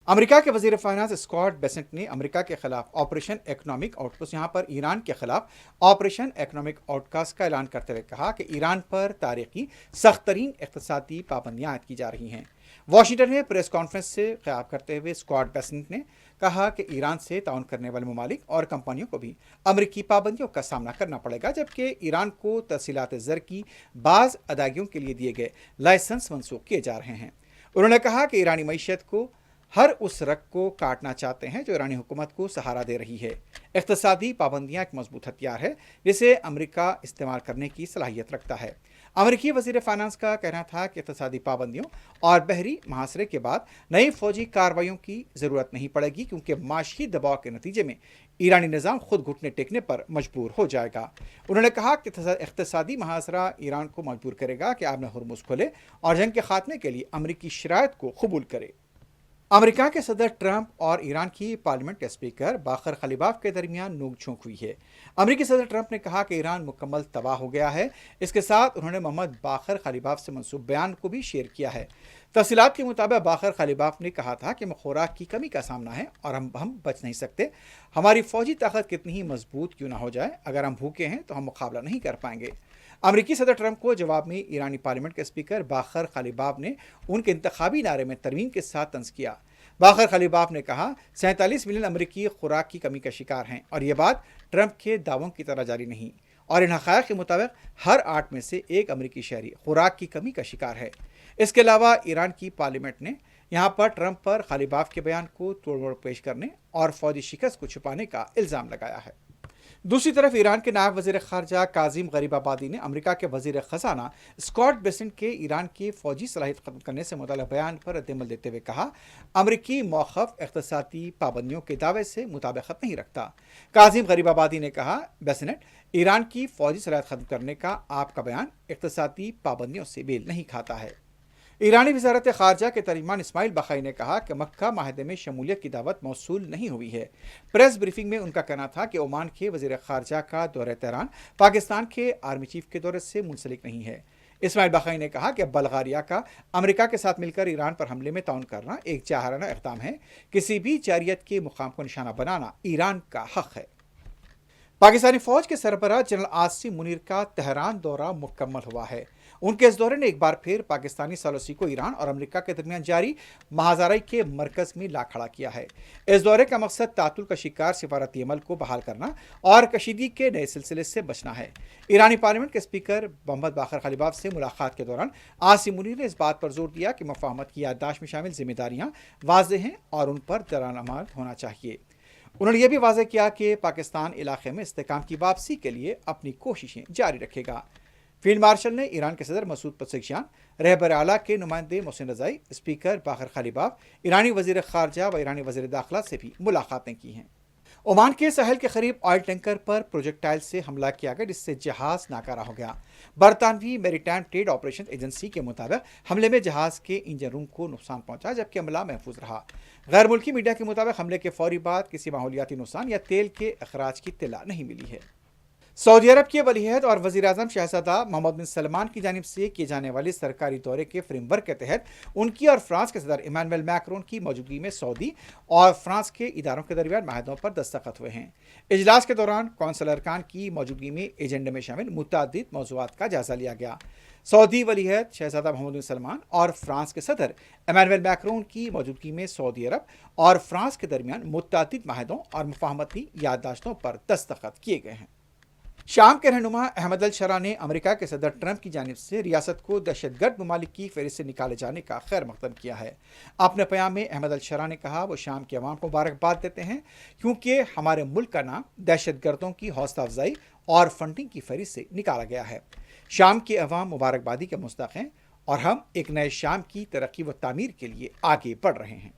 امریکہ کے وزیر finance Scott Besant نے امریکہ کے خلاف آپریشن اکنامک آؤٹکاسٹ یہاں پر ایران کے خلاف آپریشن اکنامک آؤٹکاسٹ کا اعلان کرتے ہوئے کہا کہ ایران پر تاریخی سخت ترین اقتصادی پابندیاں عائد کی جا رہی ہیں۔ واشنگٹن میں پریس کانفرنس سے خطاب کرتے ہوئے اسکاٹ بیسنٹ نے کہا کہ ایران سے تعاون کرنے والے ممالک اور کمپنیوں کو بھی امریکی پابندیوں کا سامنا کرنا پڑے گا، جبکہ ایران کو ترسیلات زر کی بعض ادائیگیوں کے لیے دیے گئے لائسنس منسوخ کیے جا رہے ہیں۔ انہوں نے کہا کہ ایرانی معیشت کو ہر اس رگ کو کاٹنا چاہتے ہیں جو ایرانی حکومت کو سہارا دے رہی ہے۔ اقتصادی پابندیاں ایک مضبوط ہتھیار ہے جسے امریکہ استعمال کرنے کی صلاحیت رکھتا ہے۔ امریکی وزیر فائنانس کا کہنا تھا کہ اقتصادی پابندیوں اور بحری محاصرے کے بعد نئی فوجی کارروائیوں کی ضرورت نہیں پڑے گی، کیونکہ معاشی دباؤ کے نتیجے میں ایرانی نظام خود گھٹنے ٹیکنے پر مجبور ہو جائے گا۔ انہوں نے کہا کہ اقتصادی محاصرہ ایران کو مجبور کرے گا کہ آبِ ہرمز کھولے اور جنگ کے خاتمے کے لیے امریکی شرائط کو قبول کرے۔ امریکہ کے صدر ٹرمپ اور ایران کی پارلیمنٹ کے اسپیکر باقر کلیباف کے درمیان نوک جھونک ہوئی ہے۔ امریکی صدر ٹرمپ نے کہا کہ ایران مکمل تباہ ہو گیا ہے۔ اس کے ساتھ انہوں نے محمد باقر کلیباف سے منسوب بیان کو بھی شیئر کیا ہے۔ تفصیلات کے مطابق باقر کلیباف نے کہا تھا کہ خوراک کی کمی کا سامنا ہے اور ہم بچ نہیں سکتے۔ ہماری فوجی طاقت کتنی ہی مضبوط کیوں نہ ہو جائے، اگر ہم بھوکے ہیں تو ہم مقابلہ نہیں کر پائیں گے۔ امریکی صدر ٹرمپ کو جواب میں ایرانی پارلیمنٹ کے اسپیکر باقر کلیباف نے ان کے انتخابی نعرے میں ترمیم کے ساتھ طنز کیا۔ باقر کلیباف نے کہا 47 ملین امریکی خوراک کی کمی کا شکار ہیں، اور یہ بات ٹرمپ کے دعووں کی طرح جاری نہیں، اور ان حقائق کے مطابق ہر 8 میں سے 1 امریکی شہری خوراک کی کمی کا شکار ہے۔ اس کے علاوہ ایران کی پارلیمنٹ نے یہاں پر ٹرمپ پر کلیباف کے بیان کو توڑ موڑ پیش کرنے اور فوجی شکست کو چھپانے کا الزام لگایا ہے۔ دوسری طرف ایران کے نائب وزیر خارجہ کاظم غریب آبادی نے امریکہ کے وزیر خزانہ اسکاٹ بیسنٹ کے ایران کی فوجی صلاحیت ختم کرنے سے متعلق بیان پر رد عمل دیتے ہوئے کہا، امریکی موقف اقتصادی پابندیوں کے دعوے سے مطابقت نہیں رکھتا۔ کاظم غریب آبادی نے کہا، بیسنٹ، ایران کی فوجی صلاحیت ختم کرنے کا آپ کا بیان اقتصادی پابندیوں سے میل نہیں کھاتا ہے۔ ایرانی وزارت خارجہ کے ترجمان اسماعیل بقائی نے کہا کہ مکہ معاہدے میں شمولیت کی دعوت موصول نہیں ہوئی ہے۔ پریس بریفنگ میں ان کا کہنا تھا کہ عمان کے وزیر خارجہ کا دورہ تہران پاکستان کے آرمی چیف کے دورے سے منسلک نہیں ہے۔ اسماعیل بقائی نے کہا کہ بلغاریہ کا امریکہ کے ساتھ مل کر ایران پر حملے میں تعاون کرنا ایک جاہرانہ اقدام ہے۔ کسی بھی جارحیت کے مقام کو نشانہ بنانا ایران کا حق ہے۔ پاکستانی فوج کے سربراہ جنرل عاصم منیر کا تہران دورہ مکمل ہوا ہے۔ ان کے اس دورے نے ایک بار پھر پاکستانی ثالثی کو ایران اور امریکہ کے درمیان جاری محاذرائی کے مرکز میں لا کھڑا کیا ہے۔ اس دورے کا مقصد تعطل کا شکار سفارتی عمل کو بحال کرنا اور کشیدگی کے نئے سلسلے سے بچنا ہے۔ ایرانی پارلیمنٹ کے اسپیکر محمد باقر کلیباف سے ملاقات کے دوران عاصم منیر نے اس بات پر زور دیا کہ مفاہمت کی یادداشت میں شامل ذمہ داریاں واضح ہیں اور ان پر درآمد ہونا چاہیے۔ انہوں نے یہ بھی واضح کیا کہ پاکستان علاقے میں استحکام کی واپسی کے لیے اپنی کوششیں جاری رکھے گا۔ فیلڈ مارشل نے ایران کے صدر مسعود پزشکیان، رہبر اعلیٰ کے نمائندے محسن رضائی، اسپیکر باقر کلیباف، ایرانی وزیر خارجہ و ایرانی وزیر داخلہ سے بھی ملاقاتیں کی ہیں۔ عمان کے ساحل کے قریب آئل ٹینکر پر پروجیکٹائل سے حملہ کیا گیا، جس سے جہاز ناکارہ ہو گیا۔ برطانوی میریٹائم ٹریڈ آپریشن ایجنسی کے مطابق حملے میں جہاز کے انجن روم کو نقصان پہنچا، جبکہ عملہ محفوظ رہا۔ غیر ملکی میڈیا کے مطابق حملے کے فوری بعد کسی ماحولیاتی نقصان یا تیل کے اخراج کی اطلاع نہیں ملی ہے۔ سعودی عرب کے ولی عہد اور وزیر اعظم شہزادہ محمد بن سلمان کی جانب سے کیے جانے والے سرکاری دورے کے فریم ورک کے تحت ان کی اور فرانس کے صدر ایمانوئل میکرون کی موجودگی میں سعودی اور فرانس کے اداروں کے درمیان معاہدوں پر دستخط ہوئے ہیں۔ اجلاس کے دوران کونسل ارکان کی موجودگی میں ایجنڈے میں شامل متعدد موضوعات کا جائزہ لیا گیا۔ سعودی ولی عہد شہزادہ محمد بن سلمان اور فرانس کے صدر ایمانوئل میکرون کی موجودگی میں سعودی عرب اور فرانس کے درمیان متعدد معاہدوں اور مفاہمتی یادداشتوں پر دستخط کیے گئے ہیں۔ شام کے رہنما احمد الشرا نے امریکہ کے صدر ٹرمپ کی جانب سے ریاست کو دہشت گرد ممالک کی فہرست سے نکالے جانے کا خیر مقدم کیا ہے۔ اپنے پیام میں احمد الشرا نے کہا، وہ شام کے عوام کو مبارکباد دیتے ہیں کیونکہ ہمارے ملک کا نام دہشت گردوں کی حوصلہ افزائی اور فنڈنگ کی فہرست سے نکالا گیا ہے۔ شام کے عوام مبارکبادی کے مستحق ہیں اور ہم ایک نئے شام کی ترقی و تعمیر کے لیے آگے بڑھ رہے ہیں۔